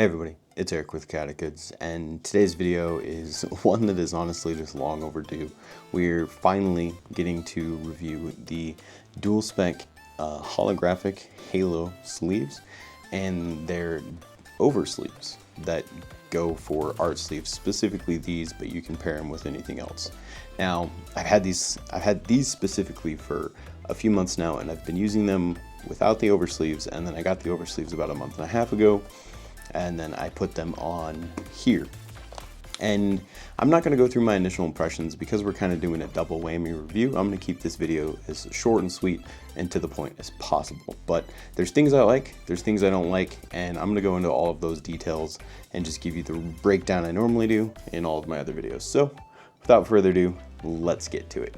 Hey everybody, it's Eric with Chaotic Goods, and today's video is one that is honestly just long overdue. We're finally getting to review the DuelSpec holographic Halo sleeves and their Oversleeves that go for art sleeves, specifically these, but you can pair them with anything else. Now, I've had these specifically for a few months now, and I've been using them without the Oversleeves, and then I got the Oversleeves about a month and a half ago, and then I put them on here. And I'm not going to go through my initial impressions because we're kind of doing a double whammy review. I'm going to keep this video as short and sweet and to the point as possible. But there's things I like, there's things I don't like, and I'm going to go into all of those details and just give you the breakdown I normally do in all of my other videos. So without further ado, let's get to it.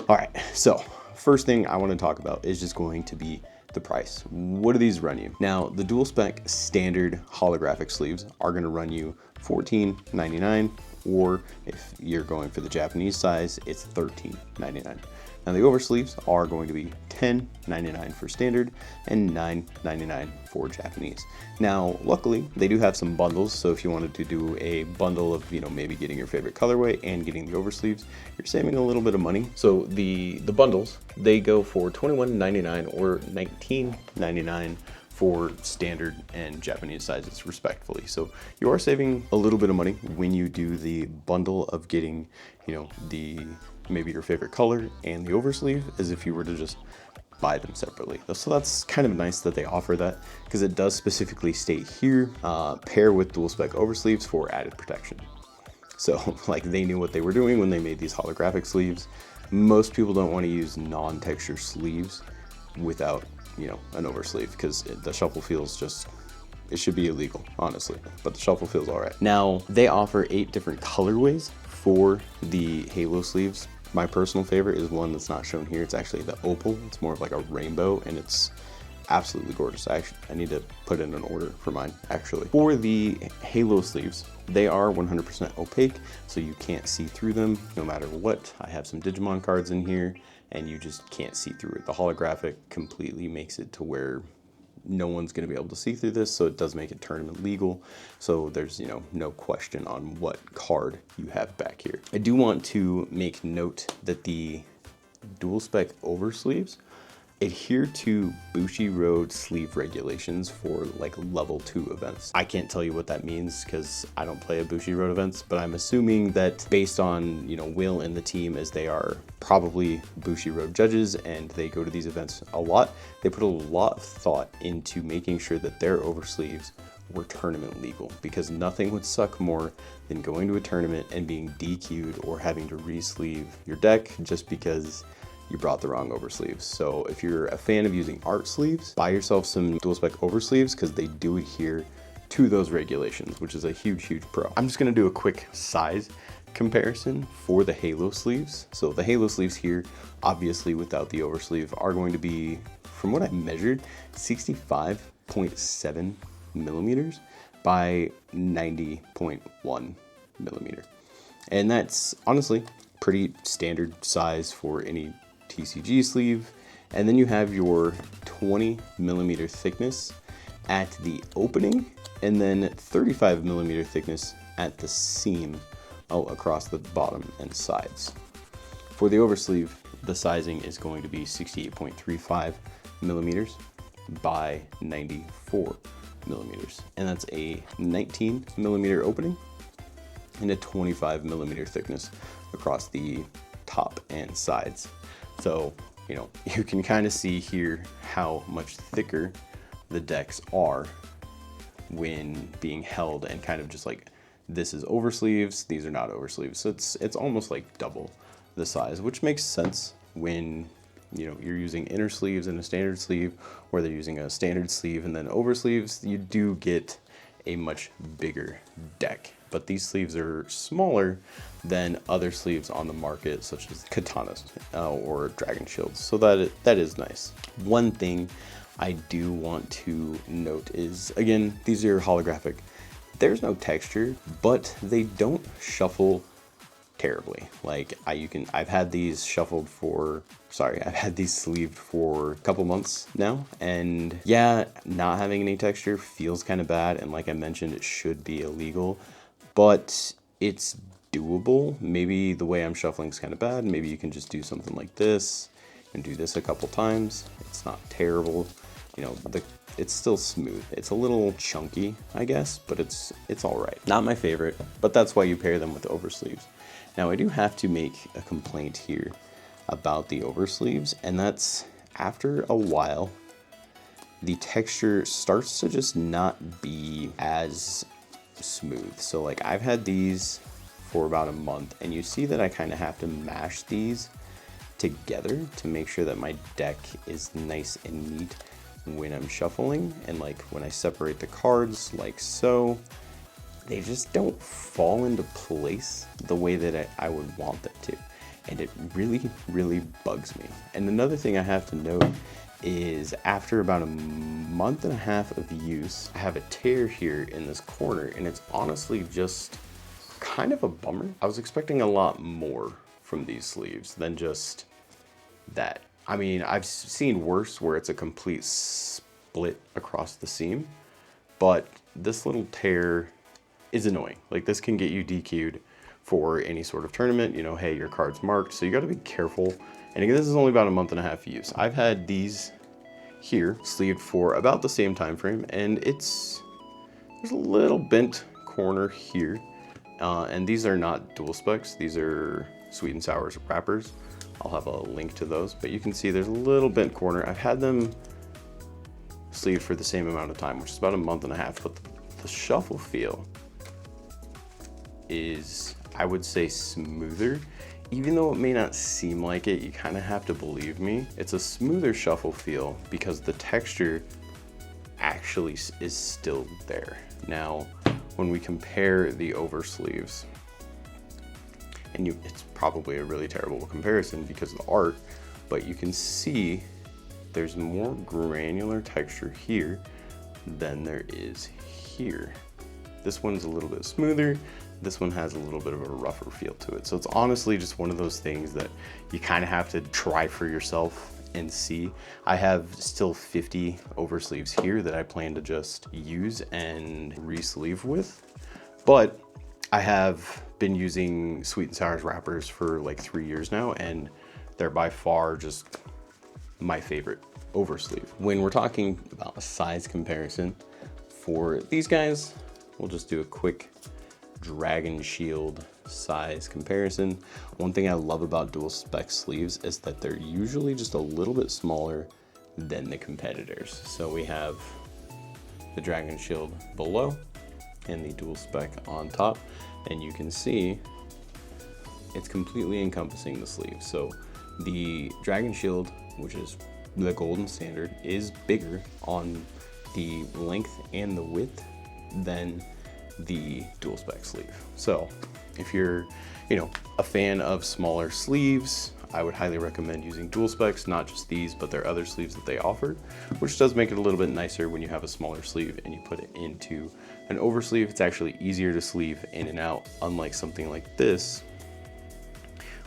All right, so first thing I want to talk about is just going to be the price. What do these run you? Now, the DuelSpec standard holographic sleeves are going to run you $14.99, or if you're going for the Japanese size, it's $13.99. Now, the Oversleeves are going to be $10.99 for standard and $9.99 for Japanese. Now, luckily, they do have some bundles, so if you wanted to do a bundle of, maybe getting your favorite colorway and getting the Oversleeves, you're saving a little bit of money. So the bundles, they go for $21.99 or $19.99 for standard and Japanese sizes respectively. So you are saving a little bit of money when you do the bundle of getting, maybe your favorite color and the Oversleeve, as if you were to just buy them separately. So that's kind of nice that they offer that, because it does specifically state here, pair with DuelSpec Oversleeves for added protection. So like, they knew what they were doing when they made these holographic sleeves. Most people don't want to use non-texture sleeves without an oversleeve, because the shuffle feels just, it should be illegal, honestly, but the shuffle feels all right. Now, they offer 8 different colorways for the Halo sleeves. My personal favorite is one that's not shown here. It's actually the opal. It's more of like a rainbow, and it's absolutely gorgeous. I need to put in an order for mine, actually. For the Halo sleeves, they are 100% opaque, so you can't see through them no matter what. I have some Digimon cards in here, and you just can't see through it. The holographic completely makes it to where no one's going to be able to see through this, so it does make it tournament legal. So there's no question on what card you have back here. I do want to make note that the DuelSpec Oversleeves adhere to Bushiroad sleeve regulations for like level 2 events. I can't tell you what that means because I don't play at Bushiroad events, but I'm assuming that based on Will and the team, as they are probably Bushiroad judges and they go to these events a lot, they put a lot of thought into making sure that their Oversleeves were tournament legal, because nothing would suck more than going to a tournament and being DQ'd or having to re-sleeve your deck just because you brought the wrong Oversleeves. So if you're a fan of using art sleeves, buy yourself some DuelSpec Oversleeves, because they do adhere to those regulations, which is a huge, huge pro. I'm just gonna do a quick size comparison for the Halo sleeves. So the Halo sleeves here, obviously without the Oversleeve, are going to be, from what I measured, 65.7 millimeters by 90.1 millimeter. And that's honestly pretty standard size for any TCG sleeve. And then you have your 20 millimeter thickness at the opening, and then 35 millimeter thickness at the seam across the bottom and sides. For the Oversleeve, the sizing is going to be 68.35 millimeters by 94 millimeters. And that's a 19 millimeter opening and a 25 millimeter thickness across the top and sides. So, you can kind of see here how much thicker the decks are when being held, and kind of just like, this is Oversleeves, these are not Oversleeves. So it's almost like double the size, which makes sense when you're using inner sleeves and a standard sleeve, or they're using a standard sleeve and then Oversleeves. You do get a much bigger deck. But these sleeves are smaller than other sleeves on the market, such as katanas or dragon shields. So that is nice. One thing I do want to note is, again, these are holographic. There's no texture, but they don't shuffle terribly. Like I've had these I've had these sleeved for a couple months now, and yeah, not having any texture feels kind of bad, and like I mentioned, it should be illegal, but it's doable. Maybe the way I'm shuffling is kind of bad. Maybe you can just do something like this and do this a couple times. It's not terrible. You know, it's still smooth. It's a little chunky, I guess, but it's all right. Not my favorite, but that's why you pair them with Oversleeves. Now, I do have to make a complaint here about the Oversleeves, and that's after a while, the texture starts to just not be as smooth. So like I've had these for about a month, and you see that I kind of have to mash these together to make sure that my deck is nice and neat when I'm shuffling, and like when I separate the cards like so, they just don't fall into place the way that I would want them to, and it really bugs me. And another thing I have to note is after about a month and a half of use, I have a tear here in this corner, and it's honestly just kind of a bummer. I was expecting a lot more from these sleeves than just that. I mean, I've seen worse where it's a complete split across the seam, but this little tear is annoying. Like, this can get you DQ'd for any sort of tournament. You know, hey, your card's marked, so you got to be careful. And again, this is only about a month and a half use. I've had these here sleeved for about the same time frame, and there's a little bent corner here. And these are not DuelSpecs. These are Sweet and Sour's wrappers. I'll have a link to those, but you can see there's a little bent corner. I've had them sleeved for the same amount of time, which is about a month and a half, but the shuffle feel is, I would say, smoother. Even though it may not seem like it, you kind of have to believe me. It's a smoother shuffle feel because the texture actually is still there. Now, when we compare the Oversleeves, and it's probably a really terrible comparison because of the art, but you can see there's more granular texture here than there is here. This one's a little bit smoother. This one has a little bit of a rougher feel to it. So it's honestly just one of those things that you kind of have to try for yourself and see. I have still 50 Oversleeves here that I plan to just use and re-sleeve with, but I have been using Sweet and Sour's wrappers for like 3 years now, and they're by far just my favorite Oversleeve. When we're talking about a size comparison for these guys, we'll just do a quick Dragon Shield size comparison. One thing I love about DuelSpec sleeves is that they're usually just a little bit smaller than the competitors. So we have the Dragon Shield below and the DuelSpec on top, and you can see it's completely encompassing the sleeve. So the Dragon Shield, which is the golden standard, is bigger on the length and the width than the DuelSpec sleeve. So if you're, a fan of smaller sleeves, I would highly recommend using DuelSpecs, not just these, but their other sleeves that they offered, which does make it a little bit nicer when you have a smaller sleeve and you put it into an Oversleeve. It's actually easier to sleeve in and out, unlike something like this,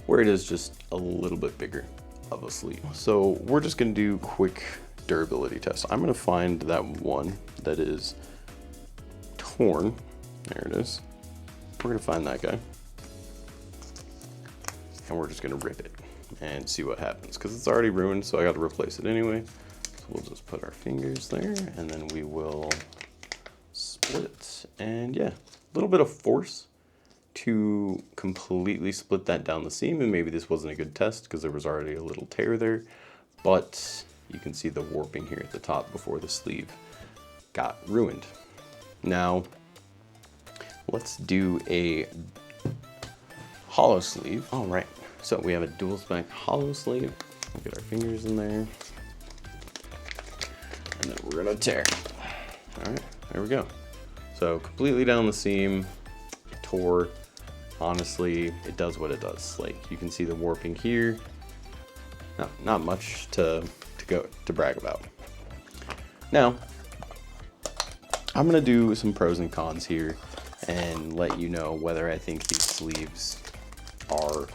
where it is just a little bit bigger of a sleeve. So we're just gonna do quick durability tests. I'm gonna find that one that is torn. There it is. We're gonna find that guy, and we're just gonna rip it and see what happens, because it's already ruined, so I got to replace it anyway. So we'll just put our fingers there, and then we will split. And yeah, a little bit of force to completely split that down the seam, and maybe this wasn't a good test because there was already a little tear there, but you can see the warping here at the top before the sleeve got ruined. Now, let's do a hollow sleeve. All right, so we have a DuelSpec hollow sleeve. We'll get our fingers in there, and then we're gonna tear. All right, there we go. So completely down the seam, tore. Honestly, it does what it does. Like, you can see the warping here. Not much to brag about. Now, I'm gonna do some pros and cons here and let you know whether I think these sleeves are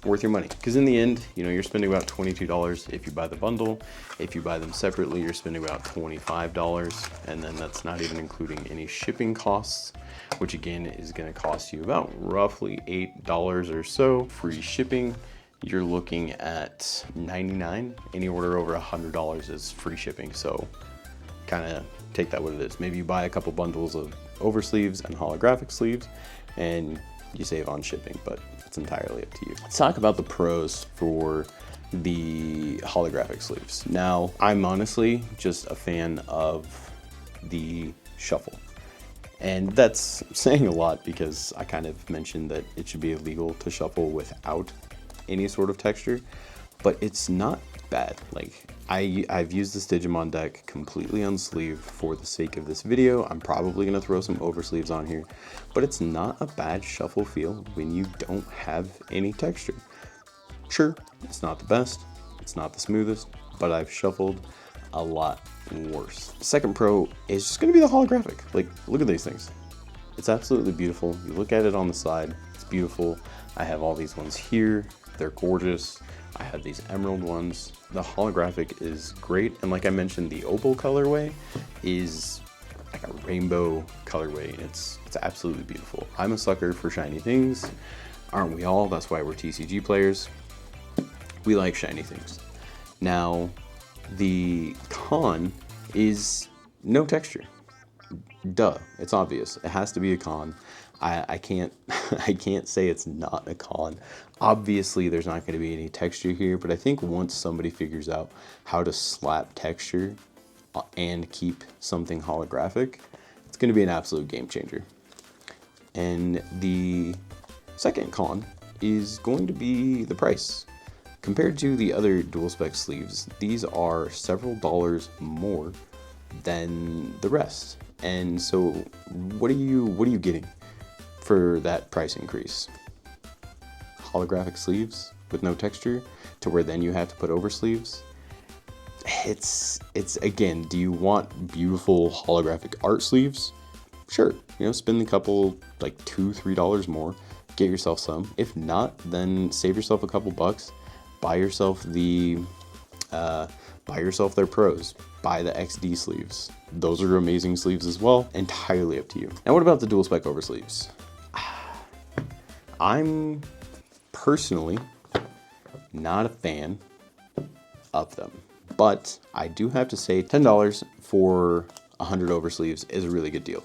worth your money. Because in the end, you know, you're spending about $22 if you buy the bundle. If you buy them separately, you're spending about $25, and then that's not even including any shipping costs, which again is going to cost you about roughly $8 or so. Free shipping, you're looking at $99. Any order over $100 is free shipping, so kind of take that what it is. Maybe you buy a couple bundles of oversleeves and holographic sleeves and you save on shipping, but it's entirely up to you. Let's talk about the pros for the holographic sleeves. Now, I'm honestly just a fan of the shuffle. And that's saying a lot because I kind of mentioned that it should be illegal to shuffle without any sort of texture, but it's not bad. Like, I've used this Digimon deck completely unsleeved for the sake of this video. I'm probably gonna throw some oversleeves on here, but it's not a bad shuffle feel when you don't have any texture. Sure, it's not the best, it's not the smoothest, but I've shuffled a lot worse. Second pro is just gonna be the holographic. Like, look at these things. It's absolutely beautiful. You look at it on the side, it's beautiful. I have all these ones here, they're gorgeous. I have these emerald ones. The holographic is great, and like I mentioned, the opal colorway is like a rainbow colorway. It's absolutely beautiful. I'm a sucker for shiny things, aren't we all? That's why we're TCG players. We like shiny things. Now, the con is no texture. Duh, it's obvious. It has to be a con. I can't I can't say it's not a con. Obviously, there's not going to be any texture here, but I think once somebody figures out how to slap texture and keep something holographic, it's going to be an absolute game changer. And the second con is going to be the price. Compared to the other DuelSpec sleeves, these are several dollars more than the rest. And so what are you getting for that price increase? Holographic sleeves with no texture to where then you have to put over sleeves. It's again, do you want beautiful holographic art sleeves? Sure, you know, spend a couple, like $2-3 more, get yourself some. If not, then save yourself a couple bucks, buy yourself their pros. Buy the XD sleeves. Those are amazing sleeves as well. Entirely up to you. Now, what about the DuelSpec oversleeves? I'm personally not a fan of them, but I do have to say $10 for 100 oversleeves is a really good deal.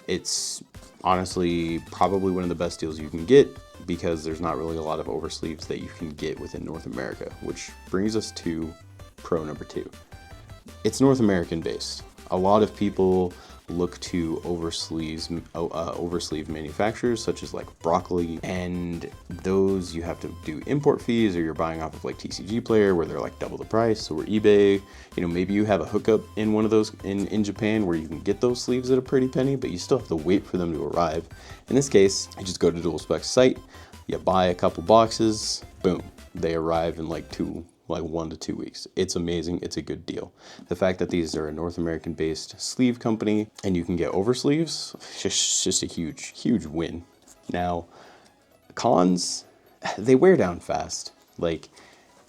It's honestly probably one of the best deals you can get because there's not really a lot of oversleeves that you can get within North America, which brings us to pro number 2. It's North American based. A lot of people look to oversleeve manufacturers such as like Broccoli, and those you have to do import fees, or you're buying off of like TCG Player where they're like double the price, or eBay. You know, maybe you have a hookup in one of those in Japan where you can get those sleeves at a pretty penny, but you still have to wait for them to arrive. In this case, you just go to DuelSpec's site, you buy a couple boxes, boom, they arrive in like 1 to 2 weeks. It's amazing. It's a good deal. The fact that these are a North American based sleeve company and you can get oversleeves, just a huge win. Now, cons, they wear down fast. Like,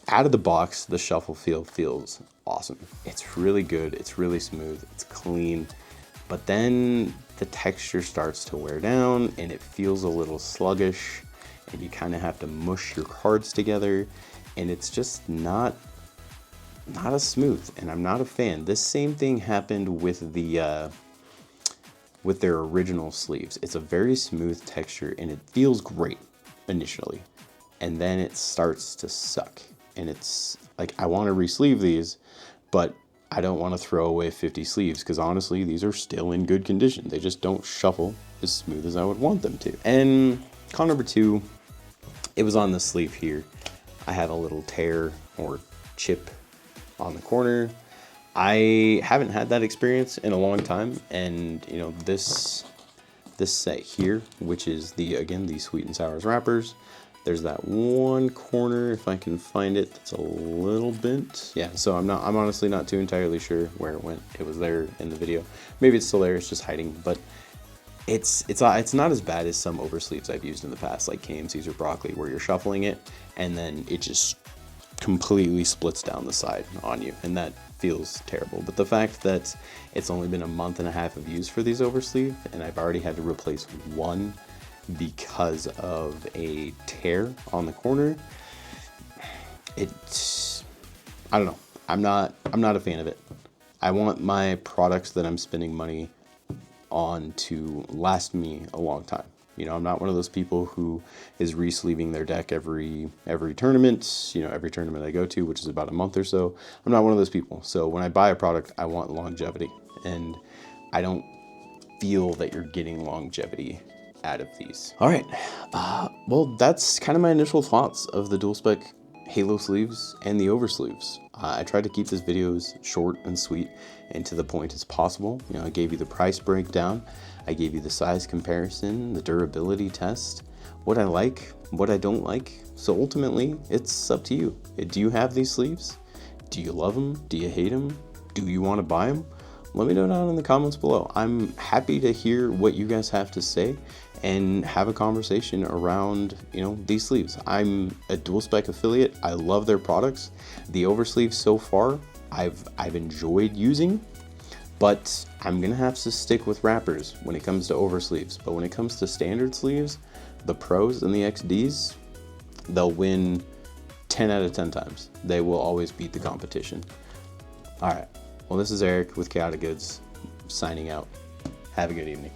out of the box, the shuffle feel feels awesome. It's really good. It's really smooth. It's clean. But then the texture starts to wear down and it feels a little sluggish, and you kind of have to mush your cards together. And it's just not as smooth, and I'm not a fan. This same thing happened with the with their original sleeves. It's a very smooth texture, and it feels great initially, and then it starts to suck. And it's like, I want to re-sleeve these, but I don't want to throw away 50 sleeves because honestly, these are still in good condition. They just don't shuffle as smooth as I would want them to. And con number 2, it was on the sleeve here. I have a little tear or chip on the corner. I haven't had that experience in a long time, and you know, this set here, which is the Sweet and Sours wrappers, there's that one corner, if I can find it, that's a little bent. Yeah, so I'm honestly not too entirely sure where it went. It was there in the video. Maybe it's still there, it's just hiding, but It's not as bad as some oversleeves I've used in the past, like KMC's or Broccoli, where you're shuffling it and then it just completely splits down the side on you, and that feels terrible. But the fact that it's only been a month and a half of use for these oversleeve, and I've already had to replace one because of a tear on the corner, I don't know. I'm not a fan of it. I want my products that I'm spending money on to last me a long time. You know, I'm not one of those people who is re-sleeving their deck every tournament, you know, every tournament I go to, which is about a month or so. I'm not one of those people. So when I buy a product, I want longevity, and I don't feel that you're getting longevity out of these. All right, well, that's kind of my initial thoughts of the DuelSpec Halo sleeves and the Oversleeves. I tried to keep this videos short and sweet and to the point as possible. You know, I gave you the price breakdown, I gave you the size comparison, the durability test, what I like, what I don't like. So ultimately, it's up to you. Do you have these sleeves? Do you love them? Do you hate them? Do you want to buy them? Let me know down in the comments below. I'm happy to hear what you guys have to say and have a conversation around, you know, these sleeves. I'm a DuelSpec affiliate. I love their products. The Oversleeves so far, I've enjoyed using, but I'm gonna have to stick with wrappers when it comes to Oversleeves. But when it comes to standard sleeves, the Pros and the XDs, they'll win 10 out of 10 times. They will always beat the competition. All right. Well, this is Eric with Chaotic Goods, signing out. Have a good evening.